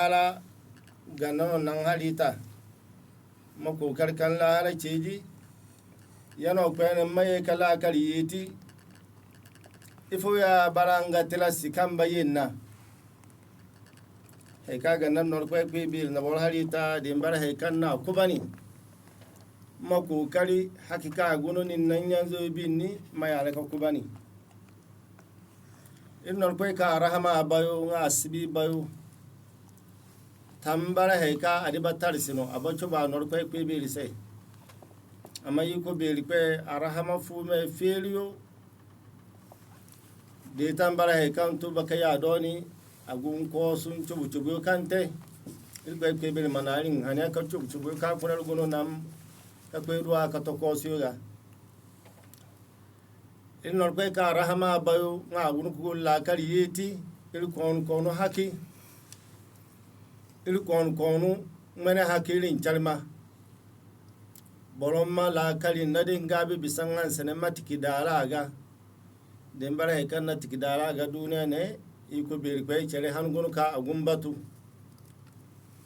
ta'ala ganan nan halita mako karkan la hala ceji yano kwene maye kala kariyeti ifo ya baranga tilasi kan bayinna he kaga nan nor kwe bil na bol halita de bar he kan na kubani mako kari hakika gununin nan yanzu binni mayale ka kubani innor kwe ka rahama bayo nga asibi bayo tambara he ka adibatar sino abacho ba nor kwe bil sai amma yi ko beli kwe arahama fu me feliyo de tambara he kan to baka ya doni agun ko sun chubu kante ilbe kwe beli manarin hanya ka chubu ka funar gono nam ka kwe ruwa ka to ko siyoga il nor kwe ka arahama bayo nga agun ko la kari yeti il kono haki il kono mene hakilin chalma boromma la kali nadin gabi bisangan sanema tikidaraga dembara hekanna tikidaraga duniya ne iko birkwai chere hangunu ka agumbatu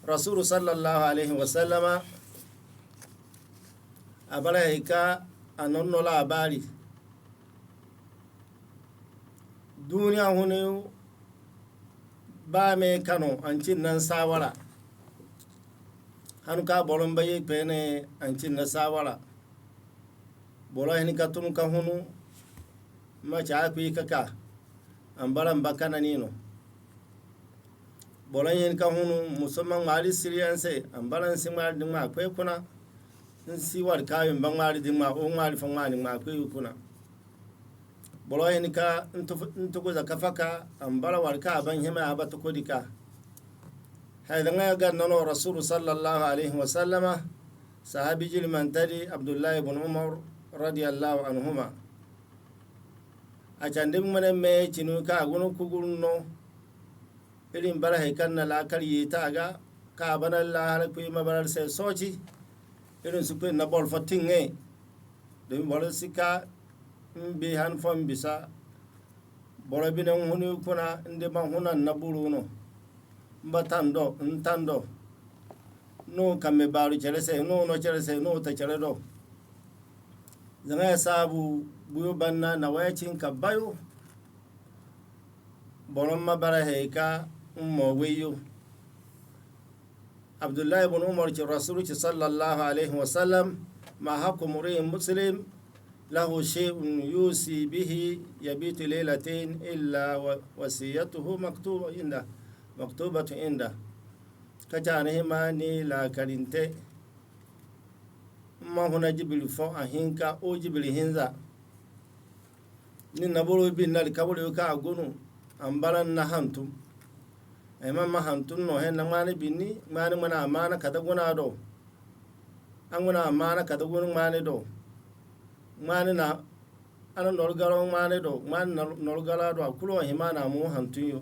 rasul sallallahu alaihi wasallama abara heka anonno labari duniya hunu ba me kano ancin nan sawara hanu ka bolon baye pene ancin na sawara bolo hen ka tun ka hunu ma cha ku kaka ambaran bakana nino bolo hen ka hunu musamman mali siriyanse ambaran simar din ma kwe kuna si war kayin ban mali din ma o mali fon mali ma kwe kuna bolo hen ka ntu ko zakafaka ambara war ka ban hema abata kodika هذا ما قال نو رسول صلى الله عليه وسلم صحابي جل من تدي عبد الله بن عمر رضي الله عنهما أجندم من ما تنو كأغنو كغنو إلين بره كنا لا كلي تاجا كابنا الله لكوي ما بره سوتي إلين سكون نبول فتينه دم بره سكا بيهان فم بيسا بره بينهم هني كنا عندما هنا نبولونو batando ntando no kame baru chelese no chelese no ta cheledo zanga sabu buyo banna na wayacin ka bayo bonon mabara heika ummo weyo abdullah ibn umar ci rasul sallallahu alaihi wasallam ma hakum muslim lahu shay'un yusi bihi yabitu laylatayn illa wasiyatuhu maktubatu inda kacane himani la karinte ma huna jibil fo ahinka o jibil hinza ni nabolo bin nal kabolo ka agunu ambaran na hantum ay ma hantun no hen na mani binni mani mana amana kada guna do anguna amana kada gunu mani do mani na ana norgaro mani do mani norgala do akulo himana mu hantun yo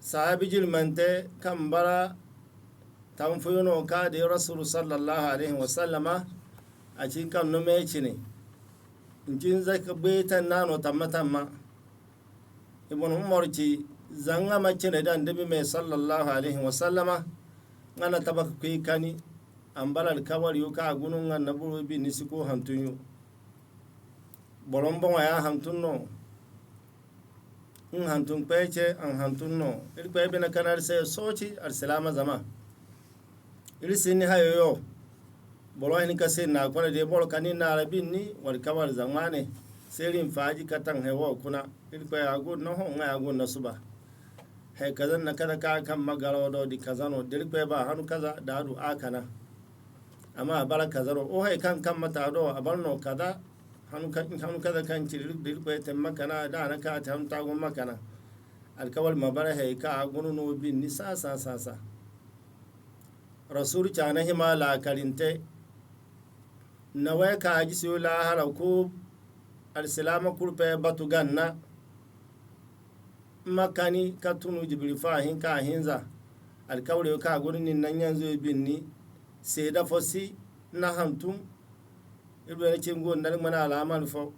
sahabi jilmante kambara tamfuyono ka de rasul sallallahu alaihi wasallama a cikin kan no me cine injin zaka betan nano tamma ibn umar ci zanga macine dan dabi me sallallahu alaihi wasallama ngana tabaka kai kani ambala kawari yo ka gunun ngan naburu bi nisiko hantunyo bolombo ya hantunno hantun peche an hantun no il kwe bina kanar se sochi al salama zama il sinni hayo bolo hin ka sin na kwana de bolo kanin na rabin ni wal kawar zamane serin faji katan hewo kuna il kwe agun no ho nga agun na suba he kazan na kada ka kan magaro do di kazano dil kwe ba hanu kaza dadu akana amma bala kazaro o he kan mata do abarno kaza hanu kaza kan ciri dil kwe temma kana da na ka tam ta gon makana alkawal mabara he ka agunu no bin ni sa rasul chana himala karinte nawe ka ji su la hala ko alsalama kurpe batu ganna makani katunu jibril fahin ka hinza alkawle ka agunu ni nan yanzu bin ni sai da fosi na hantum ibn cin gon nan mana alaman fo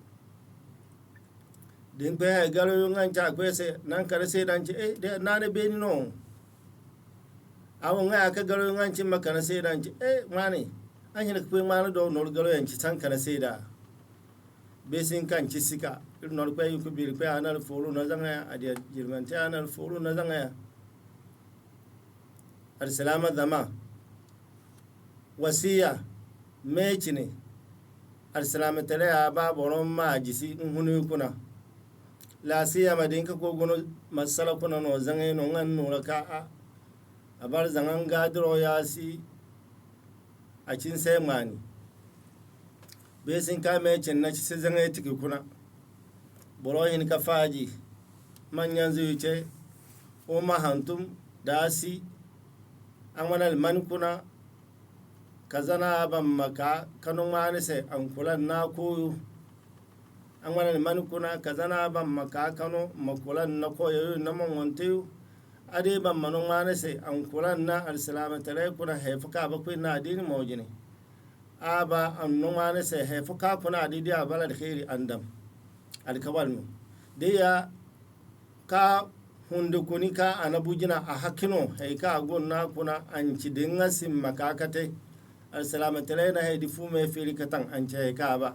din pe ha galo ngan cha kwese nan kare se dan ce de na ne be ni no awon ga ka galo ngan cin makana se dan ce mani an yi pe mani do no galo yan ci san kana se da be sin kan ci sika no pe ku bi pe anal fulu na zanga adiya jirman ta anal fulu na zanga al salama zama wasiya mecine al salama tale ya ba boron ma jisi hunu kuna la siya madinka ko gono masala kuna no zanga no ngan no ka a bar zangan gadiro ya si a cin sai mani be sin ka mecin na ci sai zanga tiki kuna borohin ka faji manyan zuce o mahantum dasi an wani man kuna kazana ban maka kanun wani sai an kula na koyo an wani man kuna kazana ban maka kano makulan na koyo na manwantayo ade ban manun wani sai an kula na alisalama tare kuna haifuka bakwai na adini mawajini aba an nun wani sai haifuka kuna adidi a bala da khairi andam alkawal mu da ya ka hundukuni ka anabujina a hakino haika gonna kuna an ci dinga sim makakate alsalamatare na haidi fu me fili katan an ce haika ba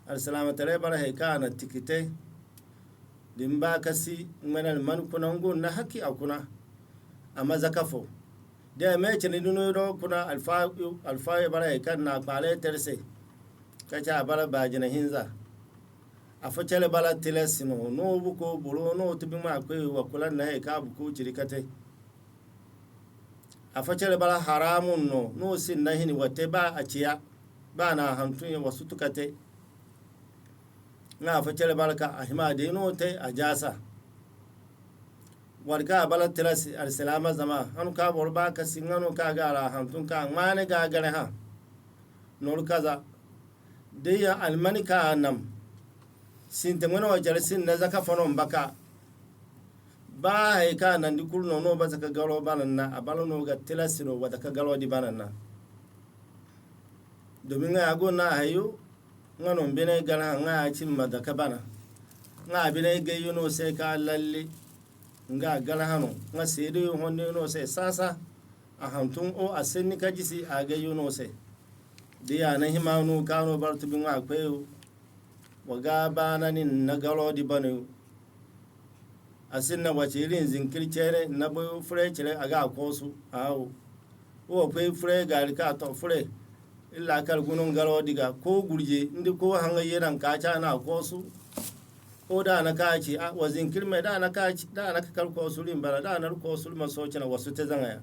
alsalamatare bar haika na tikite din ba kasi manal man kuna gonna haki akuna amma zakafo da me ci ni dunu do kuna alfa bar haika na kwale terse kacha bar bajina hinza a facale bala tilesino no buko buru no tubi ma kwe wa kula na ka buku cirikate a facale bala haramun no sin na hini wate ba a ciya ba na hantun ya wasu tukate na facale bala ka a hima da no te a jasa warka bala tilasi alsalama zama hanu ka bor ba ka singano ka gara hantun ka mane ga gare ha nor kaza de ya almani ka nam sinta mwana wajar sin na zaka fanon baka ba haika nan di kurno no ba zaka galo banan na abalo no ga tilasiro wa zaka galo di banan na domin ga go na hayo ngano bene gana nga cin madaka bana nga bene ga yuno sai ka lalle nga gala hano nga sede honne no sai sasa a hantun o asenni ka jisi a ga yuno sai dia na himanu kano bartu bin wa kwayo waga bana ni na galo di banu asinna wace irin zinkir cere na boyo fure cere aga kosu awo o pe fure gari ka to fure illa kal gunun galo diga ko gurje indi ko hanga yeran ka ca na kosu ko da na ka ci a wa zinkir mai da na ka ci da na ka kal kosu rin bara da na kosu ma so cina wasu te zanga ya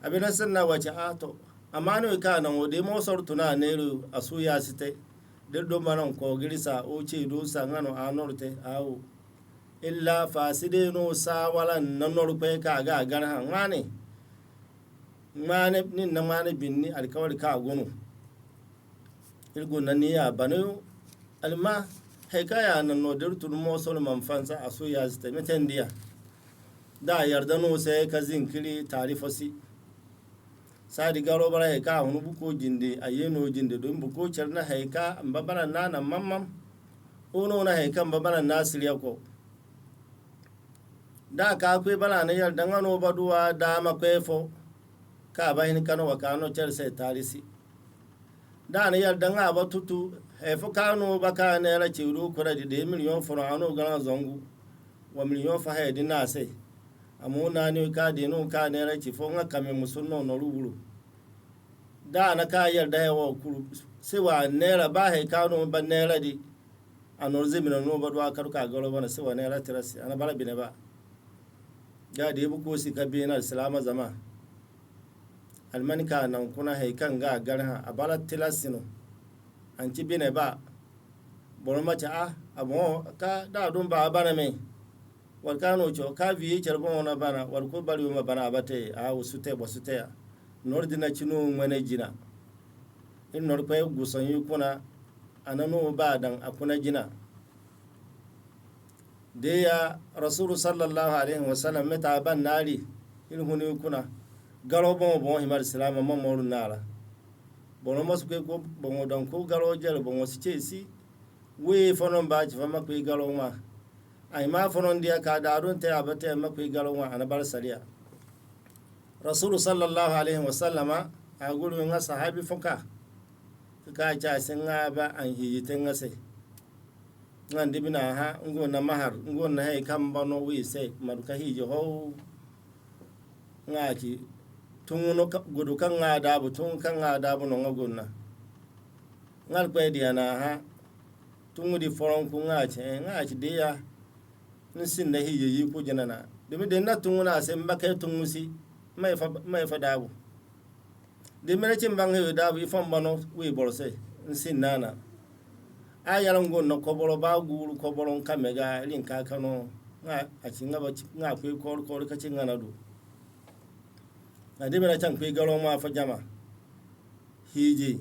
abin sanna wace a to amma no ka nan o de mo sortuna ne ru asu ya site do manan ko girisa o ce do sangano a norte awo illa faside no sawala na norpe ka ga garha ngane ni na mane binni alkawari ka gonu ilgo nani ya banu alma hekaya nan no dirtu mo sol man fansa aso ya zita metendiya da yarda no sai ka zinkiri tarifasi sadi garo bara haika hunu buko jinde ayeno jinde don buko cerna haika mbabana nana mammam ono na haika mbabana nasiriya ko da ka kwe bana ne yar dangano baduwa da makwefo ka bahin kano wa kano cer sai tarisi da ne yar danga batutu hefo kano baka ne ra ciru kura de miliyon foro ano gana zongu wa miliyon fa haydi na sai amuna ni ka de no ka ne ra ci fo nga kame musunno no ruburu da na ka yarda yawa kuru sai wa nera ba he ka no ba nera di anor zimina no ba do akaru ka galo bana sai wa nera tirasi ana bala bine ba ga de bu ko si ka bi na salama zama almanika nan kuna he kan ga garha abala tilasino an ci bine ba boroma cha abo ka da dun ba bana me war kano cho ka vi charbon na bana war ko bari ma bana abate a usute bosute ya nordina chinu mane jina in nor pe gusan yi kuna anano ba dan akuna jina de ya rasul sallallahu alaihi wasallam meta ban nari in hunu kuna galo bon himar islam ma morun nara bono masu ko bon dan ko galo jere bon wasu ce si we fonon ba ci fama ku galoma ay ma fonon dia ka darun ta abata ma ku galoma ana bar sariya rasul sallallahu alaihi wasallama a gurin nga sahabi fuka ka ca singa ba an hiyitin ngase ngan dibina ha ngo na mahar ngo na hay kamba no wi se maruka hijo ho ngaki tunguno gudu kan nga dabu tun kan nga dabu no ngonna ngal kwe diana ha tungu di foron ku ngaci de ya nsin na hijo yi ku janana dimi de na tungu na se mbake tungu si mai fa dabu de mere cin bangi dabu ifon bano wi borse nsin nana a yaran gonna koboro ba guru koboron kamega lin kakano nga a cinga ba nga kwe kor ka cinga na du ade bera can kwe garo ma fa jama hiji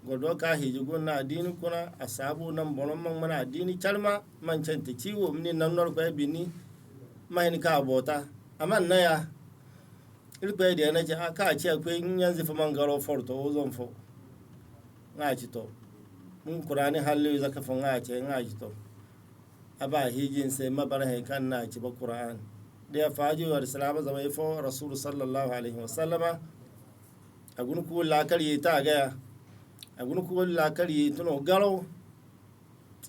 godo ka hiji gonna adini kuna asabu nan bonon man mana adini calma man canta ciwo mini nan nor kwe bini mai ka bota amma na ya ilkwe da na ce aka ce kwe yanzu fa man garo forto ozon fo nga ci to mun kurani halli zaka fa nga ce nga ci to aba hijin sai mabar hay kan na ci ba qur'an da faji wa salama zama ifo rasul sallallahu alaihi wasallama agun ku la kari ta ga agun ku la kari tuno garo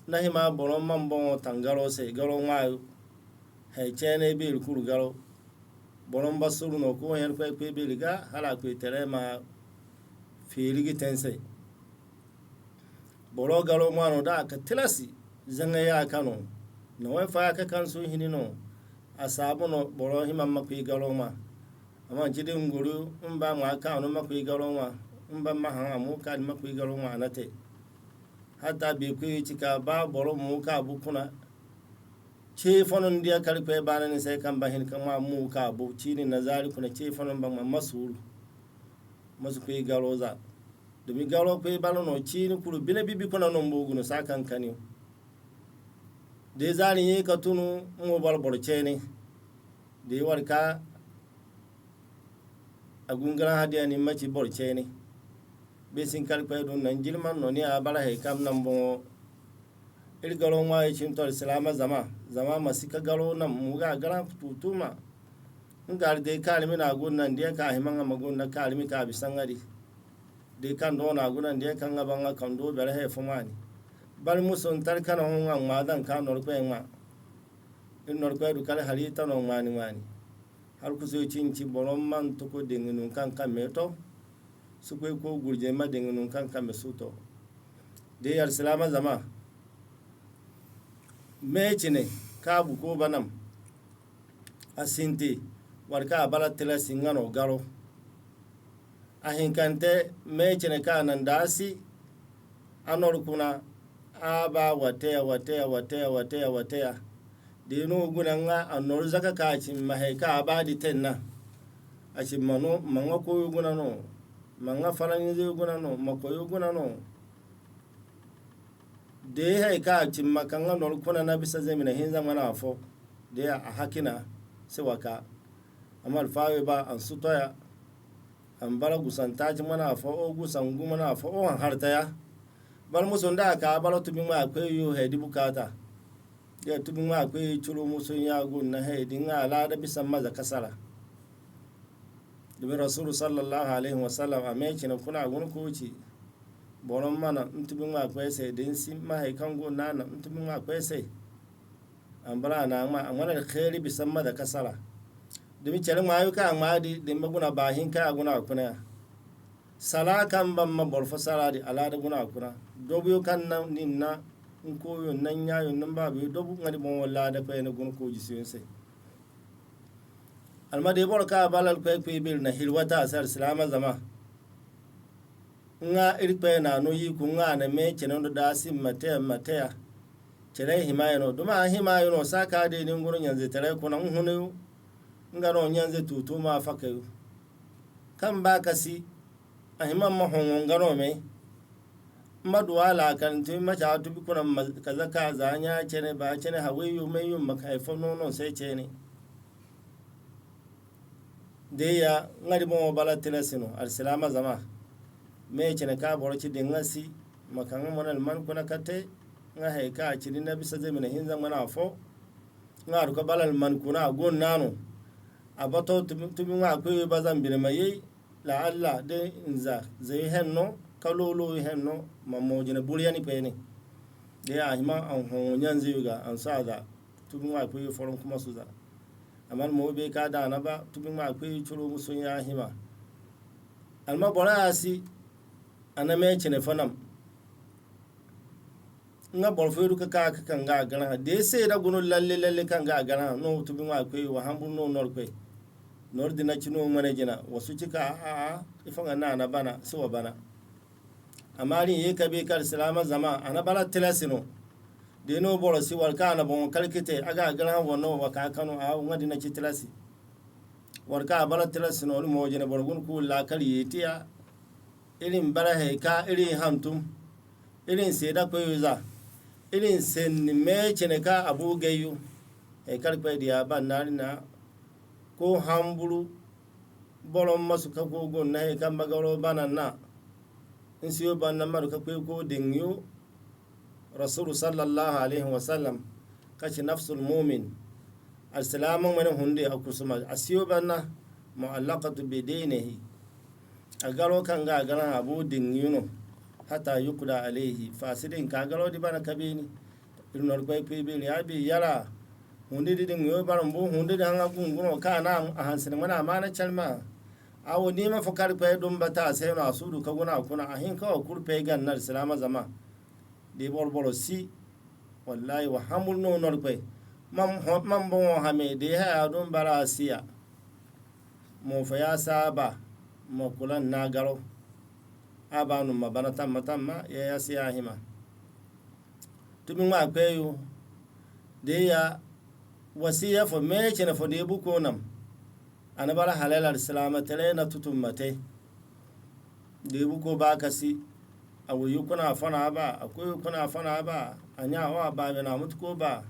na hima boron man bon tangaro sai garo ma hay chene bi ku garo boron basuru no ko hen kwe bi liga hala ku tere ma filigi tense boro garo ma no da ka tilasi zanga ya kano no wa fa ka kan su hinino asabu no boro hima makwi garo ma amma jidin guru mba ma ka no makwi garo ma mba ma ha mu ka makwi garo ma anate hatta bi ku cika ba boro mu ka bukuna ce fonon dia karfe bana ne sai kan bahin kan ma mu ka bu cini nazari kuna ce fonon ban masuru masu ku garo za domin garo ku balo no cini kuru bine bibi kuna non bugu no sakan kani de zani yi ka tunu mu balbor ce ne de warka agungara hadiya ni maci bor ce ne be sin karfe don nan jilman no ni a bara he kam nan bon il galo ma yi cin tor salama zama masika galo nan mu ga gara tutuma ngar de kalmi na gunnan de ka himanga magunna kalmi ka bisangari de kan do na gunnan de kan ngabanga kan do bere he fumani bal musun tar kana hunga madan ka nor ko en ma in nor ko du kala halita no mani har ku so cin ci boron man to ko dinginu kan meto su ko gurje ma dinginu kan mesuto de yar salama zama mecine ka bu ko banam asinti warka bala tela singano garo ahinkante mecine ka nan dasi anor kuna aba watea dinu gunanga anor zaka ka cin maheka abadi tenna aci mano manga ko gunano manga falani gunano makoyo gunano de hay ka cin makanga nor kuna na bisa zemina hinza mana fo de a hakina se waka amal fawe ba an sutoya an bala gusanta ci mana fo o gusan gu mana fo o harta ya bal musun da ka bala tubi ma akwai yo hedi bukata ya tubi ma akwai churu musun ya gun na hedi ngala da bisa maza kasara dubi rasul sallallahu alaihi wasallam a mai cin kuna gun kuci boron mana ntubin ma akwai sai din si mahaikan gona na ntubin ma akwai sai an bara na ma an wani khairi bisan ma da kasara domin cere ma yuka ma di din maguna bahin ka guna kuna sala kan ban ma borfa sala di ala da guna kuna dobu kan nan nin na in koyo nan yayo nan ba bi dobu ngadi bon walla da fa na gun ko ji sai almade bor ka balal ko bil na hilwata asar salama zama nga irpe na no yi ku nga na me cheno da sim matea chere himayo no duma himayo no saka de ni nguru nyanze tere ku na hunu nga no nyanze tutuma fakayu kan ba kasi ahimam mahon ngaro me madwala kan tu ma cha tu kuna kaza ka zanya chene ba chene hawayu me yum makaifo no sai chene de ya ngadi mo bala telesino al salama zama me cene ka borci dingasi makanga monal man kuna kate nga he ka cini na bisa zemina hinza mana fo nga ruka balal man kuna gon nano abato tumi nga kwe bazan bine mayi la alla de inza zai henno kalolo henno mamojina buryani pene de a hima an hon nyanzi yuga an sada tumi nga kwe foron kuma suza amal mo be ka da na ba tumi nga kwe churu musun ya hima alma bora asi aname cine fanam nga borfeeru ka kan ga gana de se da gunu lalle kan ga gana no tubi ma kwe wa hambu no nor kwe nor dina chino mane jina wasu cika a ifanga na bana so bana amari ye kabe kar salama zama ana bala tilasino de no boro si wal kana bon kalkite aga gana wono wa ka kanu a nga dina ci tilasi warka bala tilasino mo jina borgun ku la kar yetiya irin bara he ka irin hantum irin seda ko yuza irin sen me cene ka abu gayu e karpe dia banari na ko hamburu bolon masu ka ko gon na e kan magaro banana insiyo banna maru ka ko dingyo rasul sallallahu alaihi wasallam kaci nafsul mu'min assalamu mana hunde akusuma asiyo banna mu'allaqatu bi dinihi agaro kan ga garan abu dingyo hata yukuda alaihi fasidin kagalo di bana kabini irnor kwai pebe ya bi yara hunde di dingo baran bo hunde da hanga gunguno kana a hansin mana mana chalma awo ni ma fakar pe dum bata sai na sudu ka guna kuna ahin ka kurpe gannar salama zama de bolo si wallahi wa hamul no nor kwai mam bon ha me de ha dum bara siya mo fa ya saba mo kulan na garo abanu mabana tamma ya yasiya hima tumi ma kweyo de ya wasiya fo meche na fo de buko nam anabara halal al-salama tare na tutummate de buko ba kasi awu kuna fana ba akwai kuna fana ba anya wa ba na mutko ba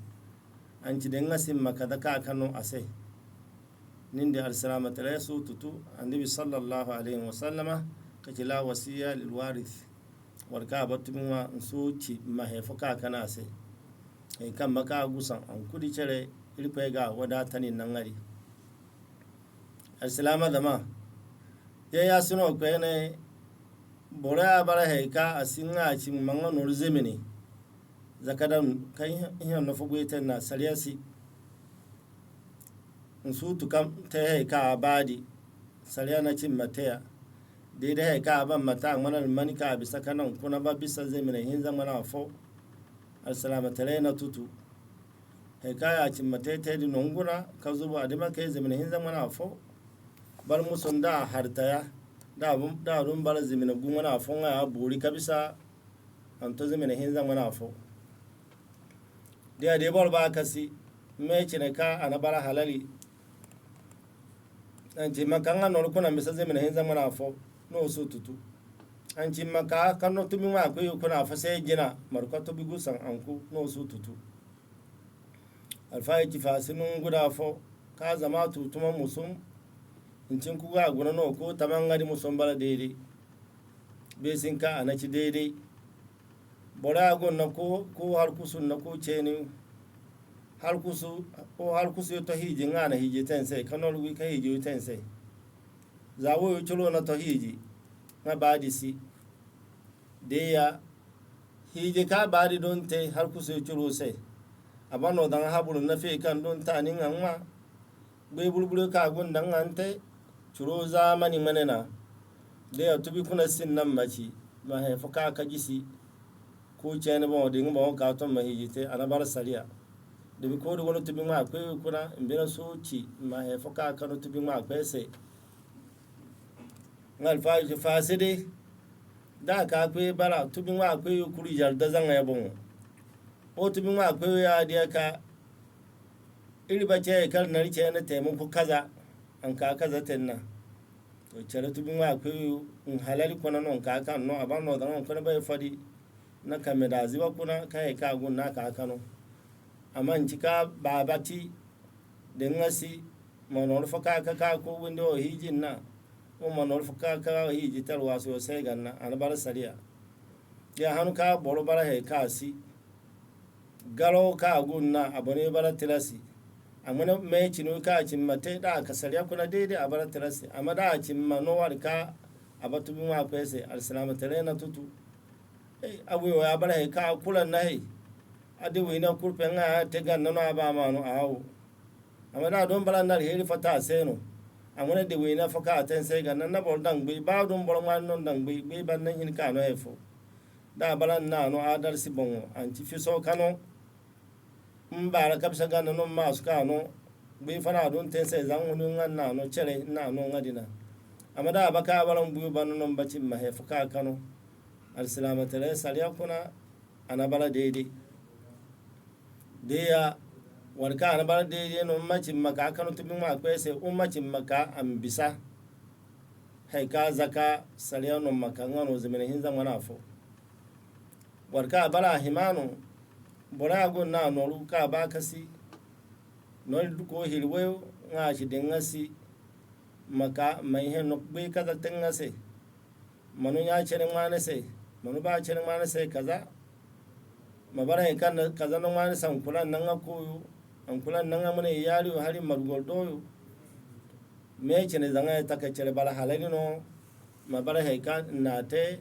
an ci den ngasim makada ka kanu ase ninde al-salama tare su tutu annabi sallallahu alaihi wasallama kajila wasiya lil warith warka batuma suci mahaifuka kana sai ai kan maka gusan an kudi cire ilfe ga wadatani nan ngari al-salama dama ya suno ko ne bora bara heika asinga ci manga nur zemini zakadan kai hin no fuguita na sariyasi su tukam ta heika abadi sariya na cin mataya daidai ka ban mata manar manika bisa kanan kuna ba bisa zai mina hin zama na fo al-salama tare na tutu hekaya cin mata ta di nonguna ka zuba a dima kai zai mina hin zama na fo bar musun da hartaya da run bar zai mina gunga na fo ya buri ka bisa an to zai mina hin zama na fo da bar ba kasi me cine ka ana bara halali an ci makanga nor kuna bisa zai mina hin zama na fo no so tutu an ci maka kan no tumi ma ko kuna fa sai gina marko to bigu san anku no so tutu alfa ki fa sinun guda fo ka zama tutuma musum in cin ku ga guna no ko tamangari musum bala daidai be sin ka anaci daidai bora gon na ko har kusun na ko ceni har kusu to hiji ngana hiji tense kanol wi ka hiji tense zawo chulo na to hiji na badi si deya hiji ka badi don te har kusu chulo se abano dan habulu na fe kan don tani nganwa be bulbulu ka gon dan ante chulo zamani manena deya tubi kuna sin nan maci ma he fuka ka gisi ko chene bo dinga bo ka to ma hiji te anabar sariya de ko do wono tubi ma ko kuna mbira so ci ma he fuka ka no tubi ma pese ngal faji faside da ka kwe bara tubi ma kwe kuri jarda zanga ya bon o tubi ma kwe ya dia ka iri bace kar na rice na taimun ku kaza an ka kaza tenna to cere tubi ma kwe un halali kona non ka kan no abano da non kona bai fadi na kamera ziba kuna kai ka gun na ka kano amma cika babati da ngasi monor faka ka ko windo hijin na o manor fuka ka hiji tarwa so sai ganna an bar sariya ya hanu ka boro bara he kasi garo ka gunna abone bara tilasi amana me cinu ka cimma te da ka sariya kuna daidai a bara tilasi amma da cimma no warka abatu ma pese al-salama na tutu abu ya bara ka kula nahi adi wina kurpe nga te ganna no aba manu awu amma da don bala nar heri fata seno amana de wina faka aten sai ganna na bol dang bi ba don bol man non dang bi ban nan hin ka no efo da bala na no adar si bongo anti fiso kano mbara kapsa ganna no masu kano bi fana don ten sai zan wani nganna no chere na no ngadina amma da baka balan bu ban non bacin ma he faka kano al-salama tare sariya kuna ana bala daidai deya warka ana bala daidai no macin maka kanu tubin ma akwai sai ummacin maka an bisa haika zaka sariya no maka ngano zamana hin zan wana fo warka bala himanu bora go na noru ka ba kasi no ko hilwe nga shi dingasi maka mai hen no be kaza tengase manu ya chere ngane sai manu ba chere ngane sai kaza mabara kan kaza no ngane san kulan nan akoyo an kulan nan amune yari hari margol doyo me chere zanga ta ka chere bala halani no mabara kan na te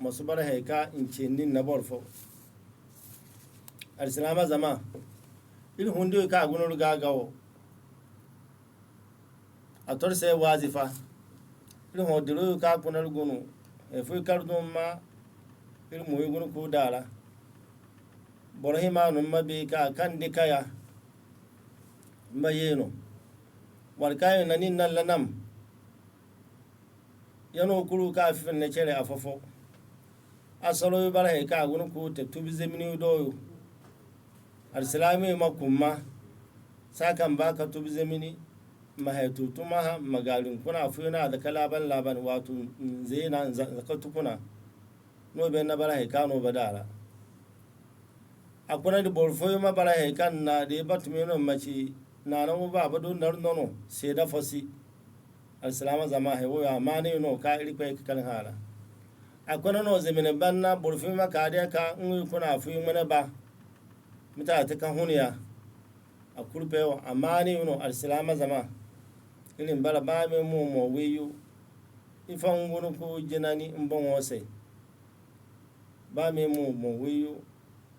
masu bara ka in cinin na borfo al-salama zama il hundu ka gunul gagawo ator sai wazifa il hodiru ka kunal gunu e fu kardum ma il mu gunu ku dala borhima no mabi ka kan dikaya mayeno wal kayo nanin nan lanam yano kulu ka fi ne chere afofo asalo bara ka gunu ku te tubi zemini doyo al-salami makumma sakan baka tubi zemini mahaitu tuma magalin kuna funa da kalaban laban wato zena zakatu kuna no be na bara ka no badala akuna di bolfoyo ma bara kan na de batumi no maci na nan ba bado nar nono sai da fasi al-salama zama he wo ya mani no ka iri kai kan hala akuna no zemine banna bolfoyo ma ka de ka ngi kuna fu mana ba mita ta kan huniya a kurpewa amma ni no al-salama zama irin bala ba me mo wiyu ifan gunu ko jinani mbon wose ba me mo wiyu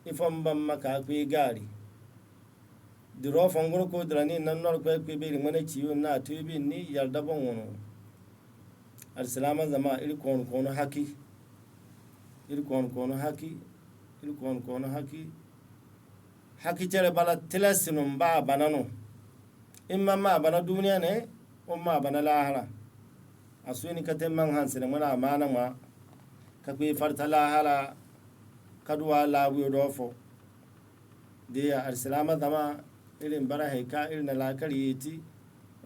ifan ban maka ku gari diro fan gunu ko drani nan nor ko be mana ciyo na tubi ni yarda bon wono al-salama zama iri kono haki iri kono haki haki cere bala tilasinum ba banano imma ma bana duniya ne umma bana lahara asuni katen man hansine muna amana ma kakwe farta lahara kaduwa labu dofo diya al-salama zama irin bara haika irin lakari yiti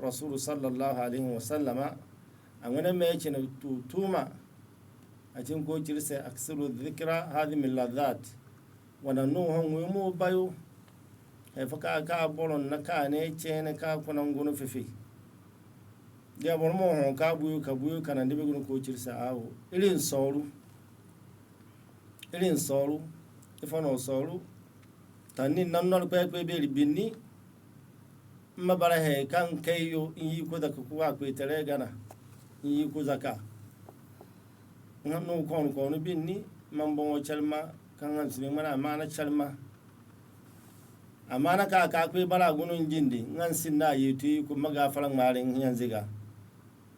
rasulu sallallahu alaihi wasallama a wani mai yake na tutuma a cikin kokirsa aksiru zikira hadimin lazat wannan nuhun wimu bayo haifaka ka boron na ka ne ce ne ka kunan gunu fifi ya bor mo hon ka buyu kana ndibe gunu kokirsa awo irin soru ifano soru tanni nan nol pe be binni mabara he kan kayo yi ko da kuwa ko tere gana yi ko zaka ngano kon binni mambo chalma kan han sine mana mana chalma amana ka ko bara gunun jindi ngan sinna yitu ko maga falang marin yanziga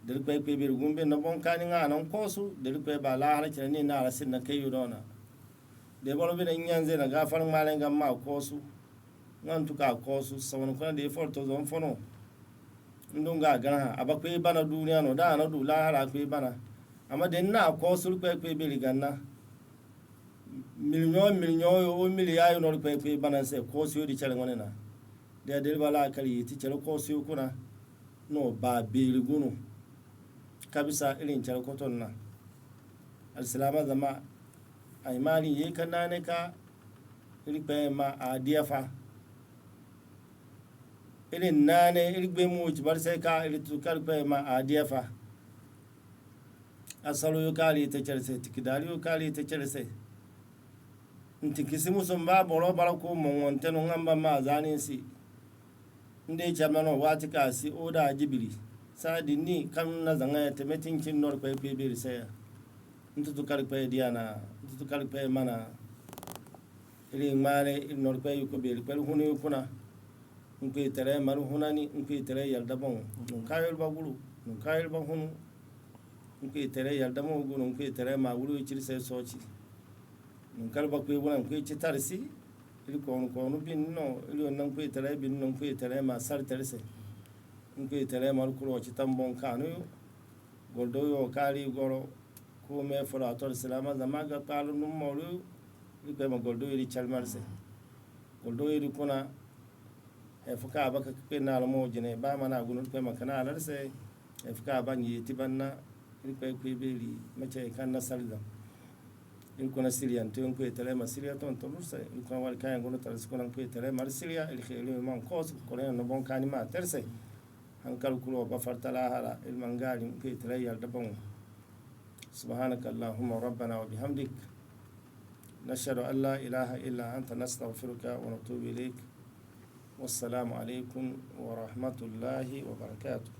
dir pe be gumbe na bon kan ngana kosu dir pe ba la hala ni na rasin na kayo dona de bolo be nyanze na ga falang marin gam ma kosu ngan tuka kosu sawon kuna de forto zon fono ndunga gana abakwe bana duniya no da na du la hala kwe bana amma den na kosu kwe be riganna million o miliyayo no kwe bana se kosu di chere ngone na de bala kali ti chere kosu kuna no ba be gunu kabisa irin chere koton na al-salama zama aimani ye kanane ka iri pe ma adiafa irin nane iri gbe mu ci bar sai ka iri tukar pe ma adiafa asalo yo kali te chere se tikidari yo kali te chere se nti kisimu sun ba boro bara ko mongonte no ngamba ma zanin si inde chamano wati ka si oda jibiri sa dinni kan na zanga te metin kin nor ko pe be se ntu to kar pe diana ntu to kar pe mana iri mare nor pe ko be pe hunu kuna npe tere maru hunani npe tere yalda bon nun kayel ba gulu nun kayel ba hunu npe tere yalda mo gulu npe tere ma gulu ci se soci nun kalba ko wona npe ci tarsi iri ko no bin no iri non npe tere bin non npe tere ma sar terse npe tere mar kulo ci tambon kanu goldo yo kali goro ko me fora to salama zamaga palu num mawlu iri ko ma goldo iri chalmarse goldo iri kuna fuka baka pe na mo jine ba mana gunul pe makana alarse fuka ban yi tibanna il pe pe beli mace kan na salda il kuna siriyan to ko tele ma siriya ton to rusa il kuna wal kayan gono tar skona ko tele mar siriya il khelu man kos ko ne no bon kani ma terse han kal kulo ba fartala hala il mangali ko tele yal da bon subhanaka allahumma rabbana wa bihamdik nashhadu an la ilaha illa anta nastaghfiruka wa natubu ilayk والسلام عليكم ورحمة الله وبركاته.